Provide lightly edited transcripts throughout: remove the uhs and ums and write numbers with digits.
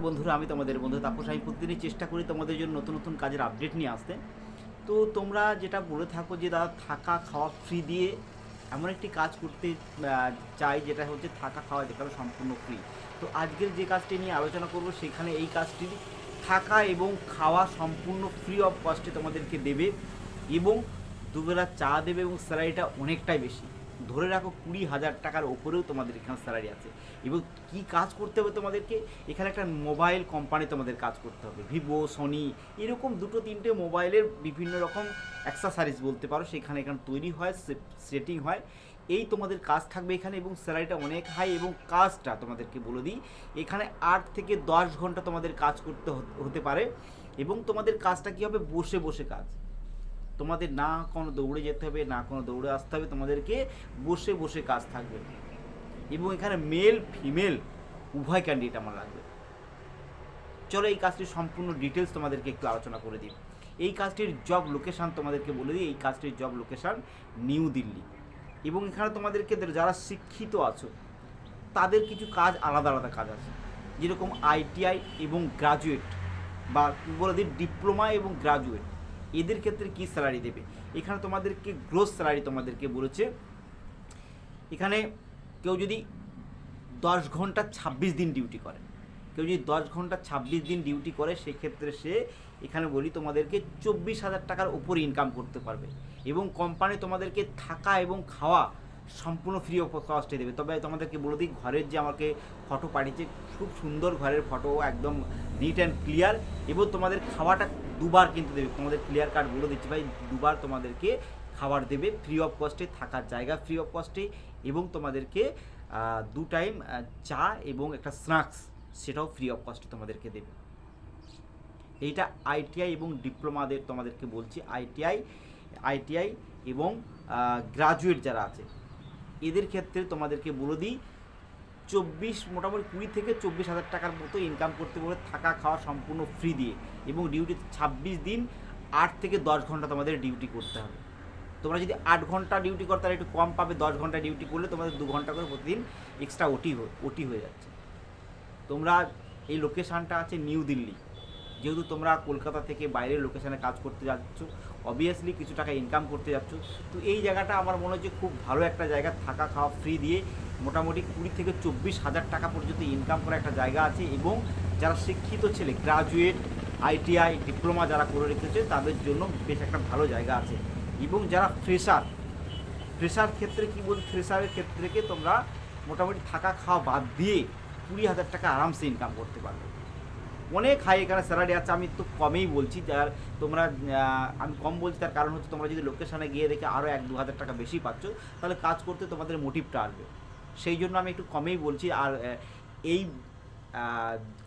বন্ধুরা, আমি তোমাদের বন্ধু তাপস। আমি প্রতিদিনই চেষ্টা করি তোমাদের জন্য নতুন নতুন কাজের আপডেট নিয়ে আসতে। তো তোমরা যেটা বলে থাকো যে দাদা থাকা খাওয়া ফ্রি দিয়ে এমন একটি কাজ করতে চাই, যেটা হচ্ছে থাকা খাওয়া যেখানে সম্পূর্ণ ফ্রি। তো আজকের যে কাজটি নিয়ে আলোচনা করব সেখানে এই কাজটি থাকা এবং খাওয়া সম্পূর্ণ ফ্রি অফ কস্টে তোমাদেরকে দেবে এবং দুবেলা চা দেবে এবং স্যালারিটা অনেকটাই বেশি। ধরে রাখো 20,000 টাকার ওপরেও তোমাদের এখানে স্যালারি আছে। এবং কি কাজ করতে হবে তোমাদেরকে, এখানে একটা মোবাইল কোম্পানি তোমাদের কাজ করতে হবে, ভিভো, সোনি, এরকম দুটো তিনটে মোবাইলের বিভিন্ন রকম অ্যাক্সেসরিজ বলতে পারো এখানে তৈরি হয়, সেটিং হয়। এই তোমাদের কাজ থাকবে এখানে এবং স্যালারিটা অনেক হাই। এবং কাজটা তোমাদেরকে বলে দিই, এখানে 8 থেকে 10 ঘন্টা তোমাদের কাজ করতে হতে পারে। এবং তোমাদের কাজটা কী হবে, বসে বসে কাজ। তোমাদের না কোনো দৌড়ে যেতে হবে, না কোনো দৌড়ে আসতে হবে, তোমাদেরকে বসে বসে কাজ থাকবে। এবং এখানে মেল ফিমেল উভয় ক্যান্ডিডেট আমার লাগবে। চলো এই কাজটির সম্পূর্ণ ডিটেলস তোমাদেরকে একটু আলোচনা করে দিই। এই কাজটির জব লোকেশান তোমাদেরকে বলে দিই। এই কাজটির জব লোকেশান নিউ দিল্লি। এবং এখানে তোমাদেরকে যারা শিক্ষিত আছো তাদের কিছু কাজ আলাদা আলাদা কাজ আছে, যেরকম আইটিআই এবং গ্রাজুয়েট, বা বলে দিই ডিপ্লোমা এবং গ্রাজুয়েট, এদের ক্ষেত্রে কী স্যালারি দেবে। এখানে তোমাদেরকে গ্রোস স্যালারি তোমাদেরকে বলেছে। এখানে কেউ যদি 10 ঘন্টা 26 দিন ডিউটি করে, কেউ যদি 10 ঘন্টা 26 দিন ডিউটি করে, সেক্ষেত্রে সে এখানে বলি তোমাদেরকে 24,000 টাকার উপরে ইনকাম করতে পারবে। এবং কোম্পানি তোমাদেরকে থাকা এবং খাওয়া সম্পূর্ণ ফ্রি অফ কস্টে দেবে। তবে তোমাদেরকে বলে দিই, ঘরের যে আমাকে ফটো পাঠিয়েছে, খুব সুন্দর ঘরের ফটো, একদম নিট অ্যান্ড ক্লিয়ার। এবং তোমাদের খাওয়াটা দুবার কিন্তু দেবে, তোমাদের ক্লিয়ার কার্ড বলে দিচ্ছি ভাই, দুবার তোমাদেরকে খাবার দেবে ফ্রি অফ কস্টে, থাকার জায়গা ফ্রি অফ কস্টে। এবং তোমাদেরকে 2 টাইম চা এবং একটা স্ন্যাক্স, সেটাও ফ্রি অফ কস্টে তোমাদেরকে দেবে। এইটা আইটিআই এবং ডিপ্লোমাদের তোমাদেরকে বলছি। আইটিআই এবং গ্রাজুয়েট যারা আছে এদের ক্ষেত্রে তোমাদেরকে বলে দিই, মোটামুটি 20 থেকে 24,000 টাকার মতো ইনকাম করতে পারবে, থাকা খাওয়া সম্পূর্ণ ফ্রি দিয়ে। এবং ডিউটি 26 দিন 8 থেকে 10 ঘন্টা তোমাদের ডিউটি করতে হবে। তোমরা যদি 8 ঘন্টা ডিউটি করো তাহলে একটু কম পাবে, 10 ঘন্টা ডিউটি করলে তোমাদের 2 ঘন্টা করে প্রতিদিন এক্সট্রা ওটি হয়ে যাচ্ছে। তোমরা এই লোকেশানটা আছে নিউ দিল্লি। যেহেতু তোমরা কলকাতা থেকে বাইরের লোকেশানে কাজ করতে যাচ্ছ, অবভিয়াসলি কিছু টাকা ইনকাম করতে যাচ্ছ। তো এই জায়গাটা আমার মনে হচ্ছে খুব ভালো একটা জায়গা, থাকা খাওয়া ফ্রি দিয়ে মোটামুটি 20 থেকে 24,000 টাকা পর্যন্ত ইনকাম করা একটা জায়গা আছে। এবং যারা শিক্ষিত ছেলে, গ্রাজুয়েট, আইটিআই, ডিপ্লোমা যারা করে রেখেছে, তাদের জন্য বেশ একটা ভালো জায়গা আছে। এবং যারা ফ্রেশার ক্ষেত্রে কী বলছি, ফ্রেশারের ক্ষেত্রে তোমরা মোটামুটি থাকা খাওয়া বাদ দিয়ে 20,000 টাকা আরামসে ইনকাম করতে পারবে। অনেক হাই এখানে স্যালারি আছে। আমি তো কমেই বলছি, তোমরা আমি কম বলছি তার কারণ হচ্ছে, তোমরা যদি লোকেশানে গিয়ে দেখে আরও 1-2 হাজার টাকা বেশি পাচ্ছ, তাহলে কাজ করতে তোমাদের মোটিভটা আসবে। সেই জন্য আমি একটু কমেই বলছি। আর এই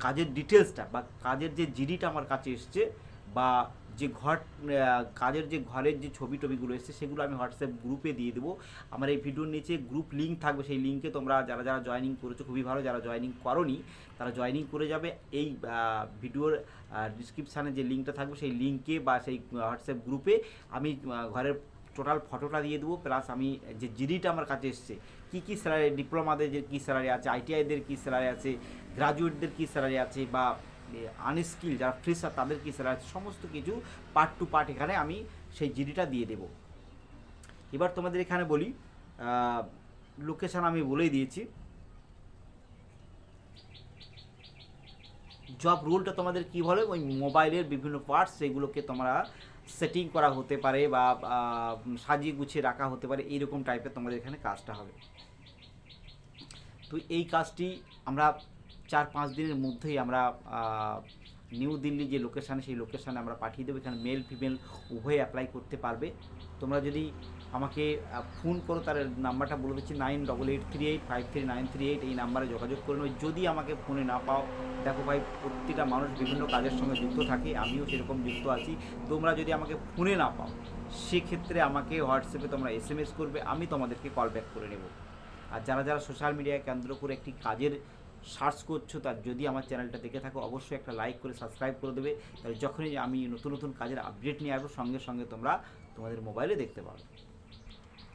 কাজের ডিটেলসটা বা কাজের যে জিডিটা আমার কাছে এসছে, বা যে কাজের যে ঘরের যে ছবি টবিগুলো এসছে, সেগুলো আমি হোয়াটসঅ্যাপ গ্রুপে দিয়ে দেবো। আমার এই ভিডিওর নিচে গ্রুপ লিঙ্ক থাকবে, সেই লিঙ্কে তোমরা যারা যারা জয়েনিং করেছো খুবই ভালো, যারা জয়েনিং করোনি তারা জয়েনিং করে যাবে। এই ভিডিওর ডিসক্রিপশানে যে লিঙ্কটা থাকবে, সেই লিঙ্কে বা সেই হোয়াটসঅ্যাপ গ্রুপে আমি ঘরের টোটাল ফটোটা দিয়ে দেবো, প্লাস আমি যে জিডিটা আমার কাছে এসছে, কী স্যালারি, ডিপ্লোমাদের যে কী স্যালারি আছে, আইটিআইদের কী স্যালারি আছে, গ্রাজুয়েটদের কী স্যালারি আছে, বা আনস্কিল যারা ফ্রেশার তাদের কী স্যালারি আছে, সমস্ত কিছু পার্ট টু পার্ট এখানে আমি সেই জিডিটা দিয়ে দেব। এবার তোমাদের এখানে বলি, লোকেশান আমি বলেই দিয়েছি। জব রোলটা তোমাদের কী বলে, ওই মোবাইলের বিভিন্ন পার্টস, সেগুলোকে তোমরা সেটিং করা হতে পারে বা সাজিয়ে গুছিয়ে রাখা হতে পারে, এইরকম টাইপের তোমাদের এখানে কাজটা হবে। তো এই কাজটি আমরা 4-5 দিনের মধ্যেই আমরা নিউ দিল্লি যে লোকেশানে, সেই লোকেশানে আমরা পাঠিয়ে দেবো। এখানে মেল ফিমেল উভয়ে অ্যাপ্লাই করতে পারবে। তোমরা যদি আমাকে ফোন করো, তার নাম্বারটা বলে দিচ্ছি, 9883853938, এই নাম্বারে যোগাযোগ করে নেবে। যদি আমাকে ফোনে না পাও, দেখো ভাই, প্রতিটা মানুষ বিভিন্ন কাজের সঙ্গে যুক্ত থাকে, আমিও সেরকম যুক্ত আছি। তোমরা যদি আমাকে ফোনে না পাও, সেক্ষেত্রে আমাকে হোয়াটসঅ্যাপে তোমরা এসএমএস করবে, আমি তোমাদেরকে কল ব্যাক করে নেব। আর যারা যারা সোশ্যাল মিডিয়ায় কেন্দ্র করে একটি কাজের সার্চ করছো, তার যদি আমার চ্যানেলটা দেখে থাকো, অবশ্যই একটা লাইক করে সাবস্ক্রাইব করে দেবে। তাহলে যখনই আমি নতুন নতুন কাজের আপডেট নিয়ে আসবো, সঙ্গে সঙ্গে তোমাদের মোবাইলে দেখতে পাবে।